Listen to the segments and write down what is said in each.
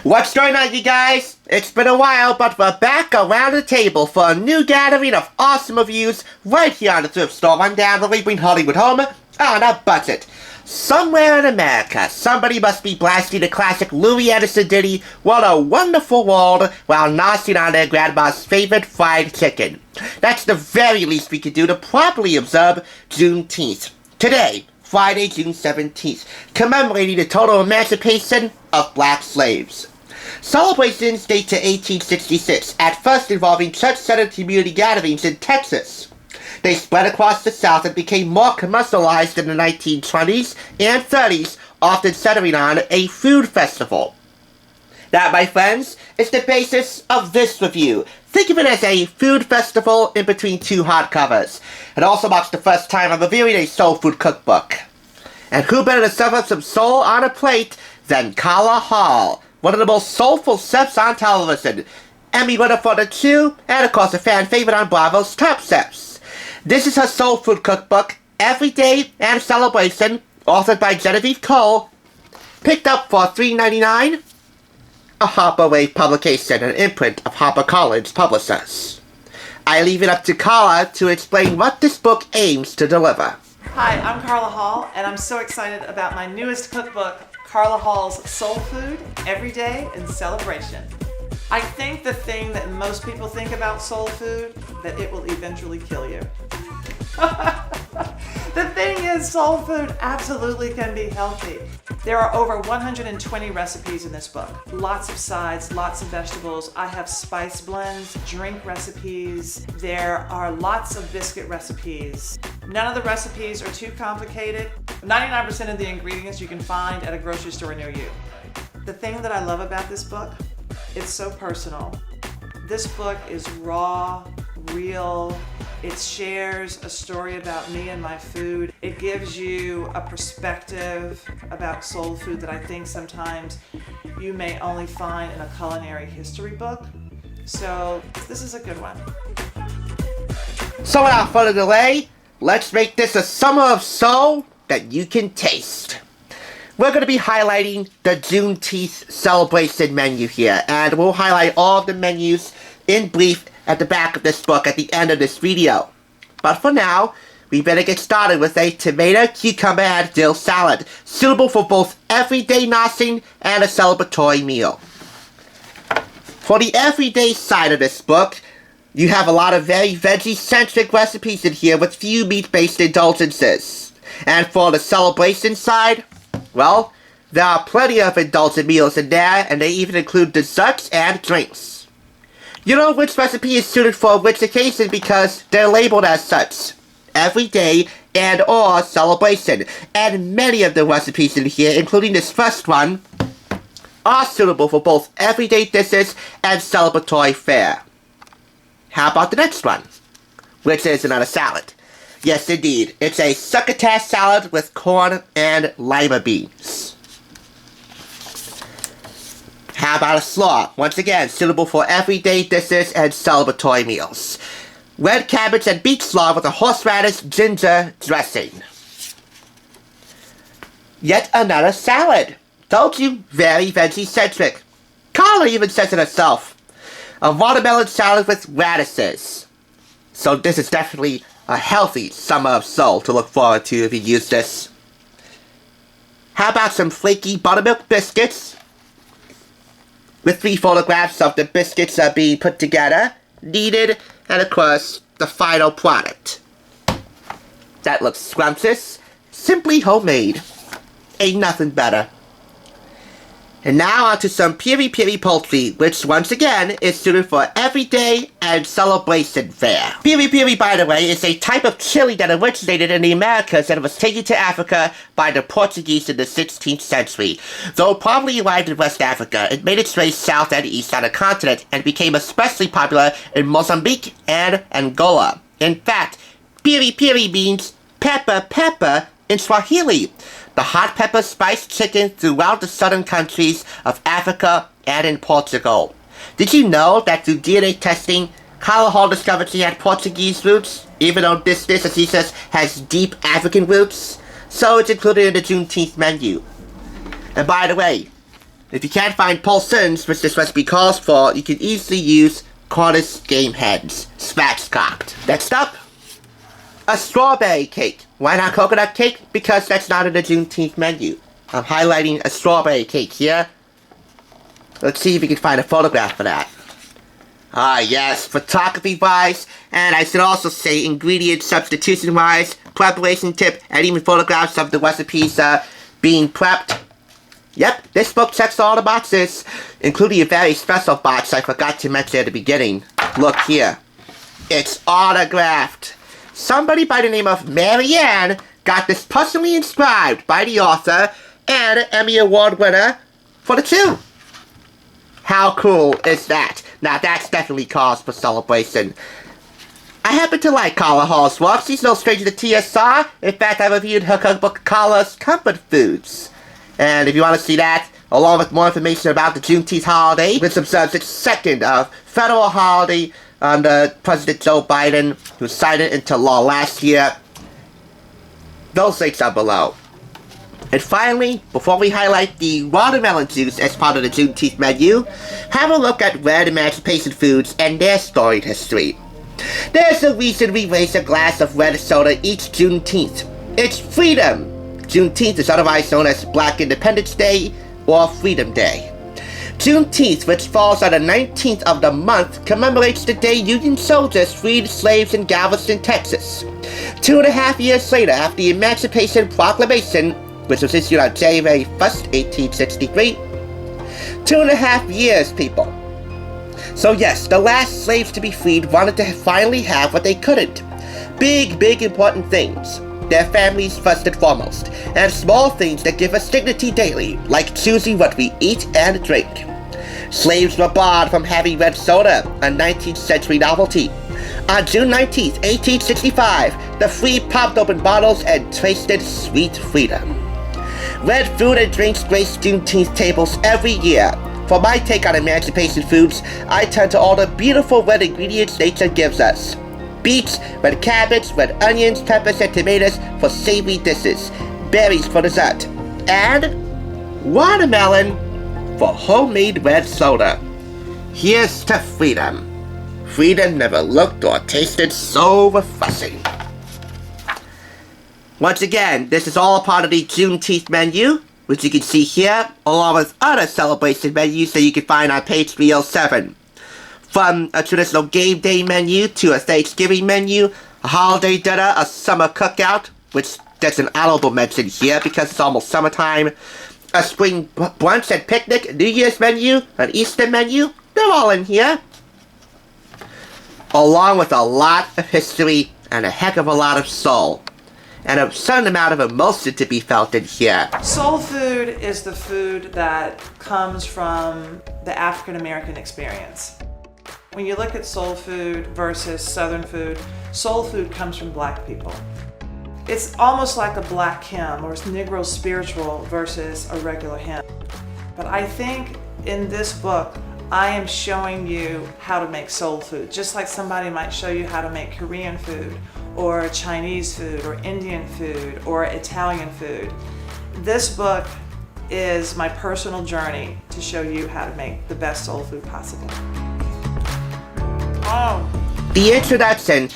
What's going on, you guys? It's been a while, but we're back around the table for a new gathering of awesome reviews right here on the thrift store rundown where we bring Hollywood home on a budget. Somewhere in America, somebody must be blasting the classic Louis Anderson ditty, "What a Wonderful World," while noshing on their grandma's favorite fried chicken. That's the very least we can do to properly observe Juneteenth. Today, Friday, June 17th, commemorating the total emancipation of black slaves. Celebrations date to 1866, at first involving church-centered community gatherings in Texas. They spread across the South and became more commercialized in the 1920s and 30s, often centering on a food festival. That, my friends, is the basis of this review. Think of it as a food festival in between two hardcovers. It also marks the first time I'm reviewing a soul food cookbook. And who better to serve up some soul on a plate than Carla Hall, one of the most soulful chefs on television. Emmy winner for The Chew, and of course a fan favorite on Bravo's Top Chefs. This is her soul food cookbook, Every Day and Celebration, authored by Genevieve Cole, picked up for $3.99. A Harper Wave publication, an imprint of HarperCollins Publishers. I leave it up to Carla to explain what this book aims to deliver. Hi, I'm Carla Hall, and I'm so excited about my newest cookbook, Carla Hall's Soul Food, Every Day and Celebration. I think the thing that most people think about soul food, that it will eventually kill you. The thing is, soul food absolutely can be healthy. There are over 120 recipes in this book. Lots of sides, lots of vegetables. I have spice blends, drink recipes. There are lots of biscuit recipes. None of the recipes are too complicated. 99% of the ingredients you can find at a grocery store near you. The thing that I love about this book, it's so personal. This book is raw, real. It shares a story about me and my food. It gives you a perspective about soul food that I think sometimes you may only find in a culinary history book. So this is a good one. So without further delay, let's make this a summer of soul that you can taste. We're going to be highlighting the Juneteenth celebration menu here, and we'll highlight all of the menus in brief at the back of this book at the end of this video. But for now, we better get started with a tomato, cucumber, and dill salad, suitable for both everyday noshing and a celebratory meal. For the everyday side of this book, you have a lot of very veggie-centric recipes in here with few meat-based indulgences. And for the celebration side, well, there are plenty of indulgent meals in there, and they even include desserts and drinks. You know which recipe is suited for which occasion because they're labeled as such. Every day and or celebration. And many of the recipes in here, including this first one, are suitable for both everyday dishes and celebratory fare. How about the next one? Which is another salad. Yes, indeed. It's a succotash salad with corn and lima beans. How about a slaw? Once again, suitable for everyday dishes and celebratory meals. Red cabbage and beet slaw with a horseradish ginger dressing. Yet another salad. Told you, very veggie-centric. Carla even says it herself. A watermelon salad with radishes. So this is definitely a healthy summer of soul to look forward to if you use this. How about some flaky buttermilk biscuits? With 3 photographs of the biscuits being put together, kneaded, and of course, the final product. That looks scrumptious, simply homemade. Ain't nothing better. And now onto some piri-piri poultry, which once again is suited for everyday and celebration fare. Piri-piri, by the way, is a type of chili that originated in the Americas and was taken to Africa by the Portuguese in the 16th century. Though probably arrived in West Africa, it made its way south and east on the continent and became especially popular in Mozambique and Angola. In fact, piri-piri means pepper pepper in Swahili, the hot pepper spiced chicken throughout the southern countries of Africa and in Portugal. Did you know that through DNA testing, Carla Hall discovered she had Portuguese roots, even though this dish, as she says, has deep African roots? So it's included in the Juneteenth menu. And by the way, If you can't find Paulson's, which this recipe calls for, you can easily use Cornish game hens, spatchcocked. Next up, a strawberry cake. Why not coconut cake? Because that's not in the Juneteenth menu. I'm highlighting a strawberry cake here. Let's see if we can find a photograph for that. Ah yes, photography-wise, and I should also say ingredient substitution-wise, preparation tip, and even photographs of the recipes being prepped. Yep, this book checks all the boxes, including a very special box I forgot to mention at the beginning. Look here. It's autographed. Somebody by the name of Marianne got this personally inscribed by the author and Emmy Award winner for the two. How cool is that? Now that's definitely cause for celebration. I happen to like Carla Hall's work. She's no stranger to TSR. In fact, I reviewed her cookbook, Carla's Comfort Foods. And if you want to see that, along with more information about the Juneteenth holiday, which observes its second federal holiday under President Joe Biden, who signed it into law last year, those links are below. And finally, before we highlight the watermelon juice as part of the Juneteenth menu, have a look at red emancipation foods and their storied history. There's a reason we raise a glass of red soda each Juneteenth. It's freedom! Juneteenth is otherwise known as Black Independence Day or Freedom Day. Juneteenth, which falls on the 19th of the month, commemorates the day Union soldiers freed slaves in Galveston, Texas. 2.5 years later, after the Emancipation Proclamation, which was issued on January 1st, 1863. 2.5 years, people. So yes, the last slaves to be freed wanted to finally have what they couldn't. Big important things. Their families first and foremost, and small things that give us dignity daily, like choosing what we eat and drink. Slaves were barred from having red soda, a 19th century novelty. On June 19th, 1865, the free popped open bottles and tasted sweet freedom. Red food and drinks grace Juneteenth tables every year. For my take on emancipation foods, I turn to all the beautiful red ingredients nature gives us. Beets, red cabbage, red onions, peppers, and tomatoes for savory dishes, berries for dessert, and watermelon for homemade red soda. Here's to freedom. Freedom never looked or tasted so refreshing. Once again, this is all part of the Juneteenth menu, which you can see here, along with other celebration menus that you can find on page 307. From a traditional game day menu to a Thanksgiving menu, a holiday dinner, a summer cookout, which gets an honorable mention here because it's almost summertime, a spring brunch and picnic, New Year's menu, an Easter menu, they're all in here. Along with a lot of history and a heck of a lot of soul. And a certain amount of emotion to be felt in here. Soul food is the food that comes from the African American experience. When you look at soul food versus Southern food, soul food comes from Black people. It's almost like a Black hymn or Negro spiritual versus a regular hymn. But I think in this book, I am showing you how to make soul food, just like somebody might show you how to make Korean food or Chinese food or Indian food or Italian food. This book is my personal journey to show you how to make the best soul food possible. The introduction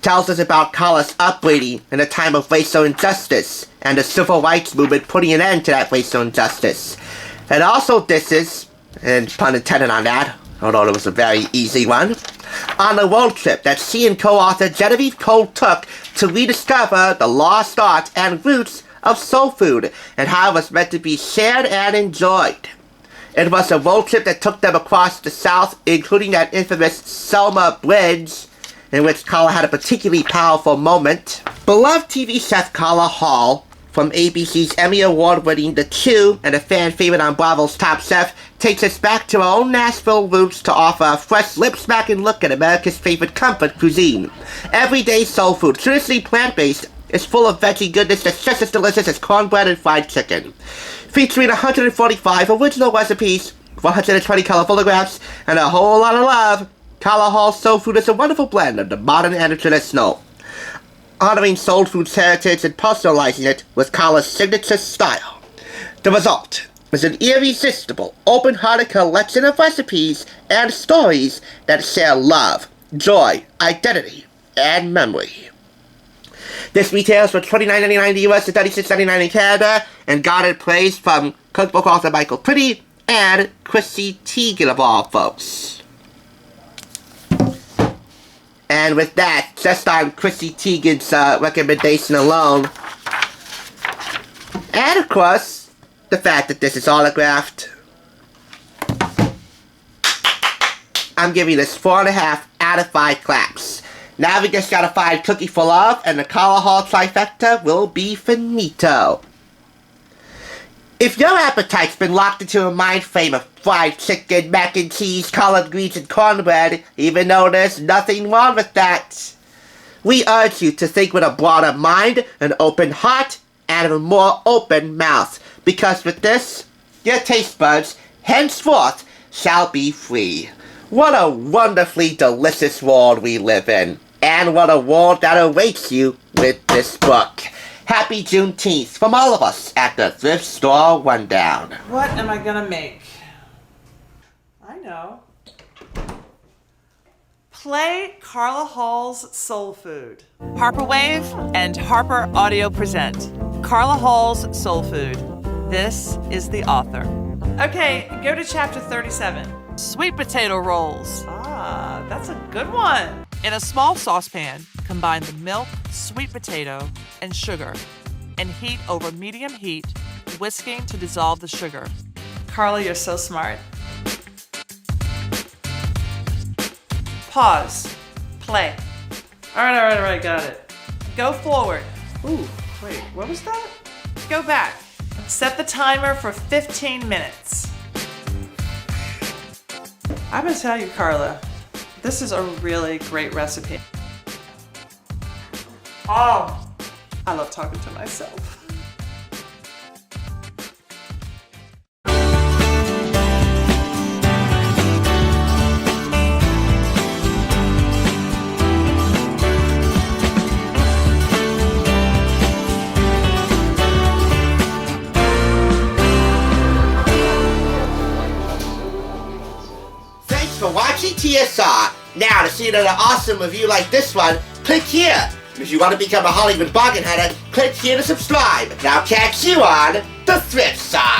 tells us about Carla's upbringing in a time of racial injustice and the civil rights movement putting an end to that racial injustice. It also disses, and pun intended on that, although it was a very easy one, on a road trip that she and co-author Genevieve Cole took to rediscover the lost art and roots of soul food and how it was meant to be shared and enjoyed. It was a road trip that took them across the South, including that infamous Selma Bridge, in which Carla had a particularly powerful moment. Beloved TV chef Carla Hall, from ABC's Emmy Award-winning The Chew and a fan favorite on Bravo's Top Chef, takes us back to our own Nashville roots to offer a fresh lip-smacking look at America's favorite comfort cuisine. Everyday soul food, traditionally plant-based, is full of veggie goodness that's just as delicious as cornbread and fried chicken. Featuring 145 original recipes, 120 color photographs, and a whole lot of love, Carla Hall's soul food is a wonderful blend of the modern and the traditional, honoring soul food's heritage and personalizing it with Carla's signature style. The result, is an irresistible, open-hearted collection of recipes and stories that share love, joy, identity, and memory. This retails for $29.99 in the US and $36.99 in Canada, and garnered praise from Cookbook author Michael Pretty and Chrissy Teigen of all folks. And with that, just on Chrissy Teigen's recommendation alone, and of course, the fact that this is autographed, I'm giving this 4.5 out of 5 claps. Now we just gotta find Cookie for Love, and the Carla Hall trifecta will be finito. If your appetite's been locked into a mind frame of fried chicken, mac and cheese, collard greens, and cornbread, even though there's nothing wrong with that, we urge you to think with a broader mind, an open heart, and a more open mouth. Because with this, your taste buds, henceforth, shall be free. What a wonderfully delicious world we live in. And what a world that awaits you with this book. Happy Juneteenth from all of us at the Thrift Store Rundown. What am I gonna make? I know. Play Carla Hall's Soul Food. Harper Wave and Harper Audio present Carla Hall's Soul Food. This is the author. Okay, go to chapter 37. Sweet potato rolls. Ah, that's a good one. In a small saucepan, combine the milk, sweet potato, and sugar, and heat over medium heat, whisking to dissolve the sugar. Carla, you're so smart. Pause. Play. All right, got it. Go forward. Ooh, wait, what was that? Go back. Set the timer for 15 minutes. I'm gonna tell you, Carla, this is a really great recipe. Oh, I love talking to myself. For watching TSR. Now, to see another awesome review like this one, click here. If you want to become a Hollywood bargain hunter, click here to subscribe. Now catch you on the thrift side.